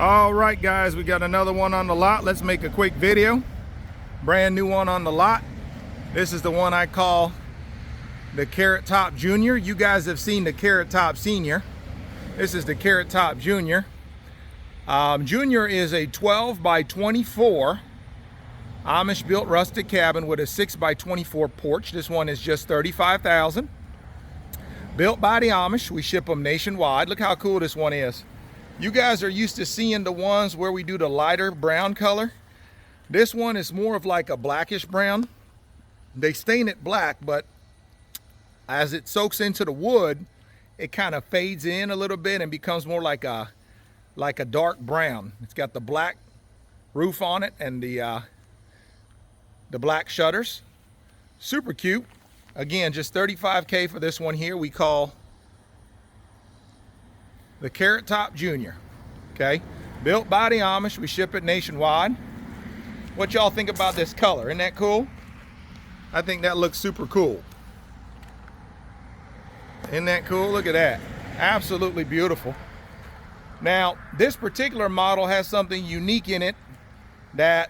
All right, guys, we got another one on the lot. Let's make a quick video. Brand new one on the lot. This is the one I call the Carrot Top Junior. You guys have seen the Carrot Top Senior. This is the Carrot Top Junior. Junior is a 12 by 24 Amish built rustic cabin with a 6 by 24 porch. This one is just $35,000. Built by the Amish. We ship them nationwide. Look how cool this one is. You guys are used to seeing the ones where we do the lighter brown color. This one is more of like a blackish brown. They stain it black, but as it soaks into the wood, it kind of fades in a little bit and becomes more like a dark brown. It's got the black roof on it and the black shutters. Super cute. Again, just $35K for this one here. We call the Carrot Top Junior. Okay, built by the Amish. We ship it nationwide. What y'all think about this color? Isn't that cool? I think that looks super cool. Isn't that cool? Look at that. Absolutely beautiful. Now, this particular model has something unique in it that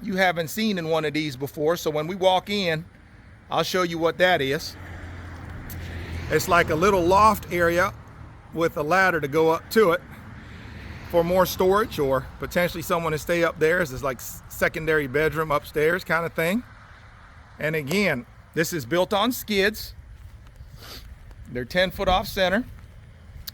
you haven't seen in one of these before. So when we walk in, I'll show you what that is. It's like a little loft area with a ladder to go up to it for more storage, or potentially someone to stay up there. It's like secondary bedroom upstairs kind of thing. And again, this is built on skids. They're 10 foot off center.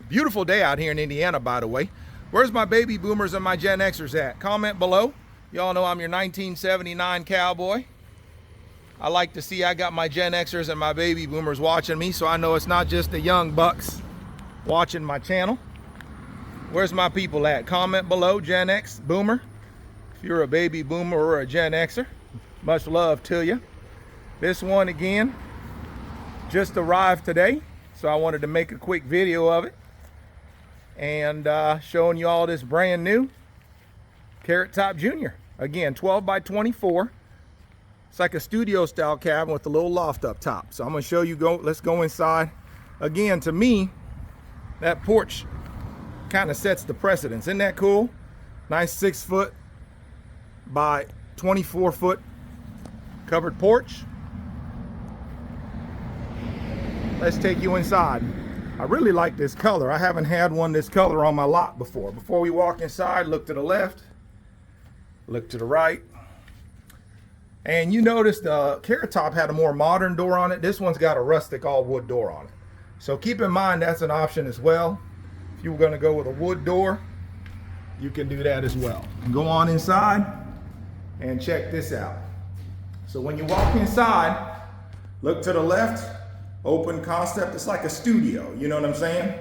Beautiful day out here in Indiana, by the way. Where's my baby boomers and my Gen Xers at? Comment below. Y'all know I'm your 1979 cowboy. I like to see I got my Gen Xers and my baby boomers watching me, so I know it's not just the young bucks watching my channel. Where's my people at? Comment below, Gen X boomer. If you're a baby boomer or a Gen Xer, much love to you. This one again just arrived today, so I wanted to make a quick video of it and showing you all this brand new Carrot Top Junior. Again, 12 by 24. It's like a studio style cabin with a little loft up top. So I'm gonna show you, let's go inside. Again, to me, that porch kind of sets the precedence. Isn't that cool? Nice 6 foot by 24 foot covered porch. Let's take you inside. I really like this color. I haven't had one this color on my lot before. Before we walk inside, look to the left, look to the right. And you notice the Carrot Top had a more modern door on it. This one's got a rustic all wood door on it. So keep in mind that's an option as well. If you were going to go with a wood door, you can do that as well. Go on inside and check this out. So when you walk inside, look to the left, open concept. It's like a studio, you know what I'm saying?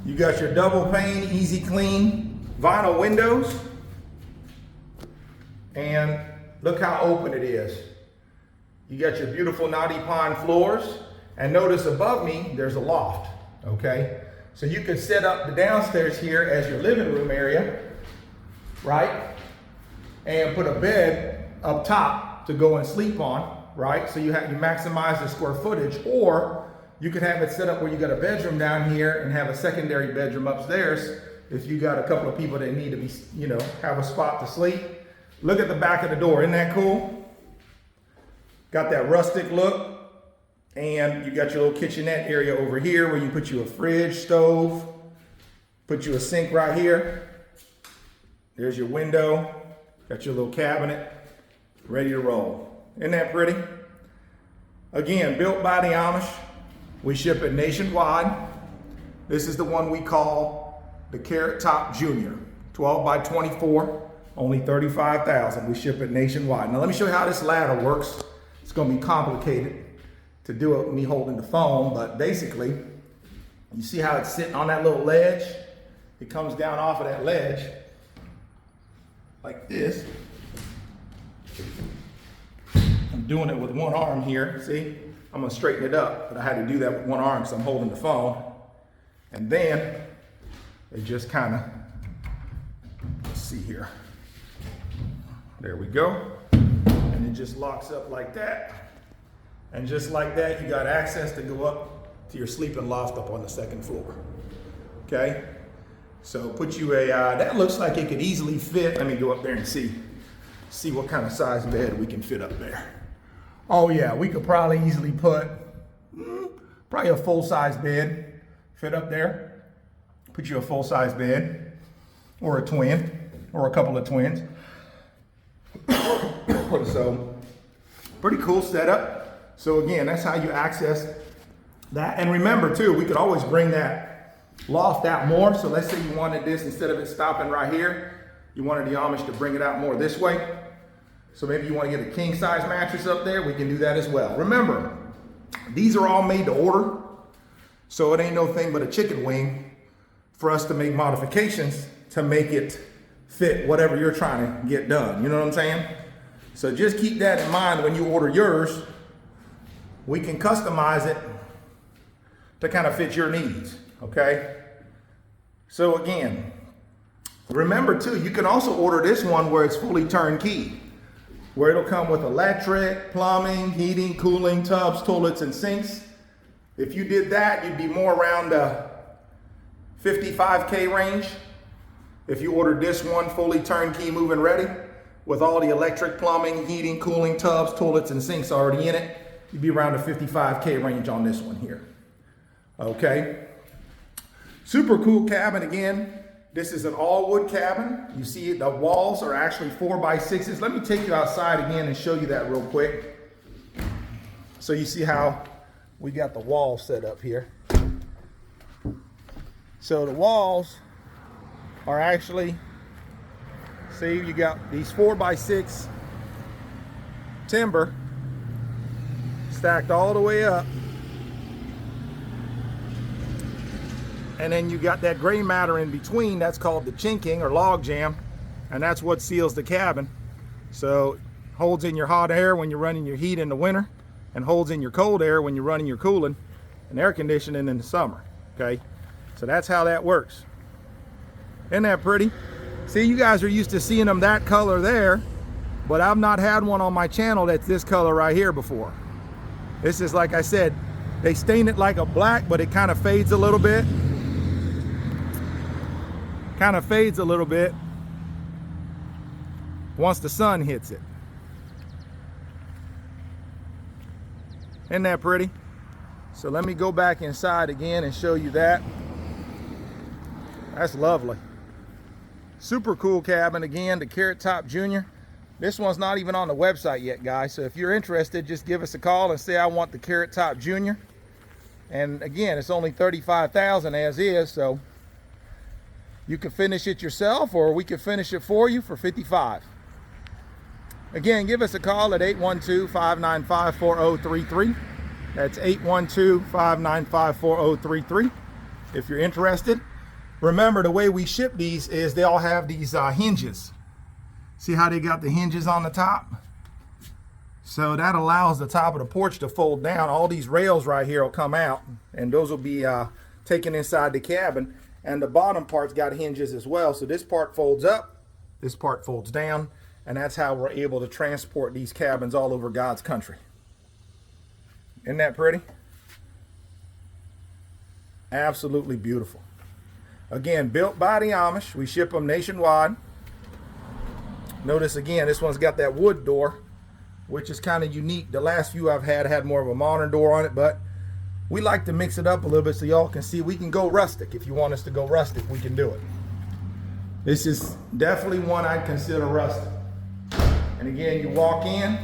You got your double pane, easy clean vinyl windows. And look how open it is. You got your beautiful knotty pine floors. And notice above me, there's a loft, okay? So you could set up the downstairs here as your living room area, right? And put a bed up top to go and sleep on, right? So you maximize the square footage, or you could have it set up where you got a bedroom down here and have a secondary bedroom upstairs if you got a couple of people that need to be, have a spot to sleep. Look at the back of the door, isn't that cool? Got that rustic look. And you got your little kitchenette area over here where you put you a fridge, stove, put you a sink right here. There's your window. Got your little cabinet ready to roll. Isn't that pretty? Again, built by the Amish. We ship it nationwide. This is the one we call the Carrot Top Junior. 12 by 24, only $35,000. We ship it nationwide. Now let me show you how this ladder works. It's gonna be complicated to do it with me holding the phone, but basically, you see how it's sitting on that little ledge? It comes down off of that ledge like this. I'm doing it with one arm here, see? I'm gonna straighten it up, but I had to do that with one arm because I'm holding the phone. And then, it just kind of, let's see here. There we go. And it just locks up like that. And just like that, you got access to go up to your sleeping loft up on the second floor. Okay? So put you a, that looks like it could easily fit. Let me go up there and see what kind of size bed we can fit up there. Oh yeah, we could probably easily put probably a full-size bed fit up there. Put you a full-size bed or a twin or a couple of twins. So pretty cool setup. So again, that's how you access that. And remember too, we could always bring that loft out more. So let's say you wanted this, instead of it stopping right here, you wanted the Amish to bring it out more this way. So maybe you want to get a king size mattress up there, we can do that as well. Remember, these are all made to order. So it ain't no thing but a chicken wing for us to make modifications to make it fit whatever you're trying to get done. You know what I'm saying? So just keep that in mind when you order yours. We can customize it to kind of fit your needs, okay? So again, remember too, you can also order this one where it's fully turnkey, where it'll come with electric, plumbing, heating, cooling, tubs, toilets, and sinks. If you did that, you'd be more around the 55K range. If you ordered this one fully turnkey, move-in ready, with all the electric, plumbing, heating, cooling, tubs, toilets, and sinks already in it, you'd be around the 55K range on this one here. Okay. Super cool cabin again. This is an all wood cabin. You see the walls are actually 4x6s. Let me take you outside again and show you that real quick. So you see how we got the wall set up here. So the walls are actually, see, you got these 4x6 timber stacked all the way up. And then you got that gray matter in between, that's called the chinking or log jam, and that's what seals the cabin. So it holds in your hot air when you're running your heat in the winter, and holds in your cold air when you're running your cooling and air conditioning in the summer, okay? So that's how that works. Isn't that pretty? See, you guys are used to seeing them that color there, but I've not had one on my channel that's this color right here before. This is, like I said, they stain it like a black, but it kind of fades a little bit. Kind of fades a little bit once the sun hits it. Isn't that pretty? So let me go back inside again and show you that. That's lovely. Super cool cabin again, the Carrot Top Junior. This one's not even on the website yet, guys. So if you're interested, just give us a call and say I want the Carrot Top Junior. And again, it's only $35,000 as is, so you can finish it yourself, or we can finish it for you for $55,000. Again, give us a call at 812-595-4033. That's 812-595-4033 if you're interested. Remember, the way we ship these is they all have these hinges. See how they got the hinges on the top? So that allows the top of the porch to fold down. All these rails right here will come out, and those will be taken inside the cabin. And the bottom part's got hinges as well. So this part folds up, this part folds down, and that's how we're able to transport these cabins all over God's country. Isn't that pretty? Absolutely beautiful. Again, built by the Amish. We ship them nationwide. Notice again, this one's got that wood door, which is kind of unique. The last few I've had more of a modern door on it, but we like to mix it up a little bit so y'all can see we can go rustic. If you want us to go rustic, we can do it. This is definitely one I'd consider rustic. And again, you walk in,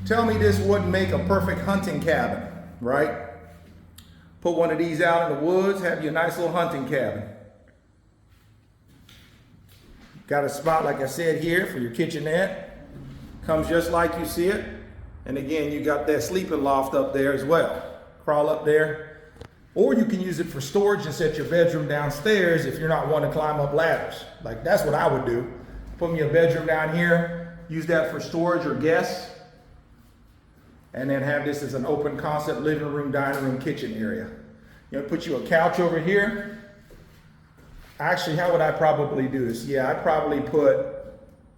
tell me this wouldn't make a perfect hunting cabin, right? Put one of these out in the woods, have you a nice little hunting cabin. Got a spot, like I said, here for your kitchenette. Comes just like you see it. And again, you got that sleeping loft up there as well. Crawl up there. Or you can use it for storage and set your bedroom downstairs if you're not wanting to climb up ladders. Like, that's what I would do. Put me a bedroom down here, use that for storage or guests, and then have this as an open concept living room, dining room, kitchen area. You know, put you a couch over here. Actually, how would I probably do this? Yeah, I'd probably put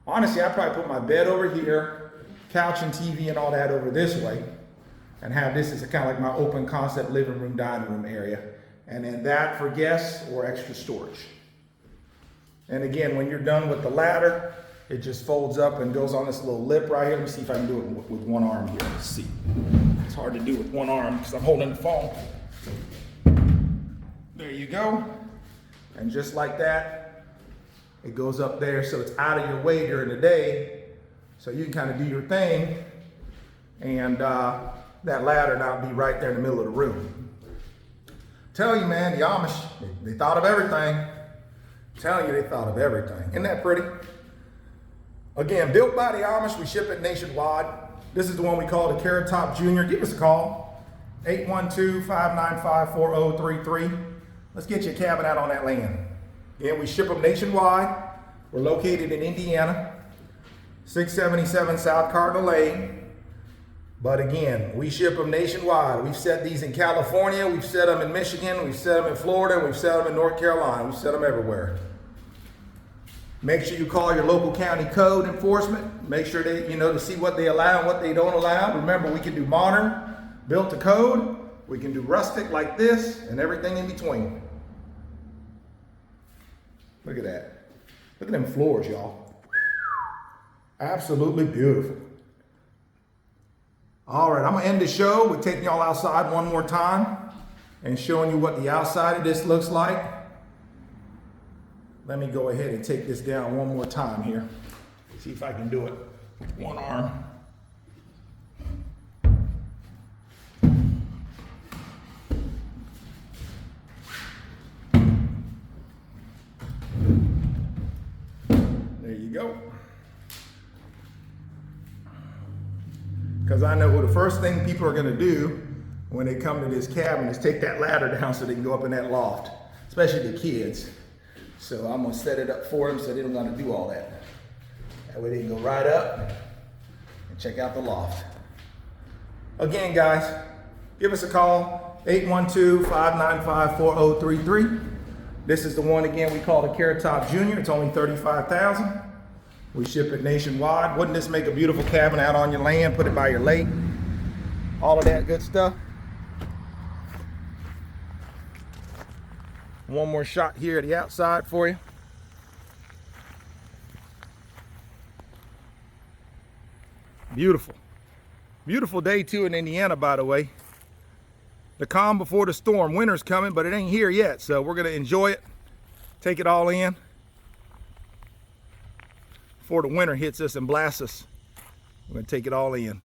my bed over here, couch and TV and all that over this way, and have this as a kind of like my open concept living room, dining room area. And then that for guests or extra storage. And again, when you're done with the ladder, it just folds up and goes on this little lip right here. Let me see if I can do it with one arm here. Let's see. It's hard to do with one arm because I'm holding the phone. There you go. And just like that, it goes up there so it's out of your way during the day, so you can kind of do your thing, and that ladder now be right there in the middle of the room. Tell you, man, the Amish, they thought of everything. I'm telling you, they thought of everything. Isn't that pretty? Again, built by the Amish, we ship it nationwide. This is the one we call the Carrot Top Junior. Give us a call, 812-595-4033. Let's get you a cabin out on that land. Again, we ship them nationwide. We're located in Indiana, 677 South Cardinal Lane. But again, we ship them nationwide. We've set these in California, we've set them in Michigan, we've set them in Florida, we've set them in North Carolina, we've set them everywhere. Make sure you call your local county code enforcement. Make sure they, to see what they allow and what they don't allow. Remember, we can do modern, built to code. We can do rustic like this and everything in between. Look at that. Look at them floors, y'all. Absolutely beautiful. All right, I'm gonna end the show with taking y'all outside one more time and showing you what the outside of this looks like. Let me go ahead and take this down one more time here. See if I can do it with one arm. There you go. Because I know the first thing people are gonna do when they come to this cabin is take that ladder down so they can go up in that loft, especially the kids. So I'm gonna set it up for them so they don't gotta do all that. That way they can go right up and check out the loft. Again, guys, give us a call, 812-595-4033. This is the one, again, we call the Carrot Top Junior. It's only $35,000. We ship it nationwide. Wouldn't this make a beautiful cabin out on your land? Put it by your lake. All of that good stuff. One more shot here at the outside for you. Beautiful. Beautiful day too in Indiana, by the way. The calm before the storm. Winter's coming, but it ain't here yet. So we're gonna enjoy it, take it all in before the winter hits us and blasts us. We're gonna take it all in.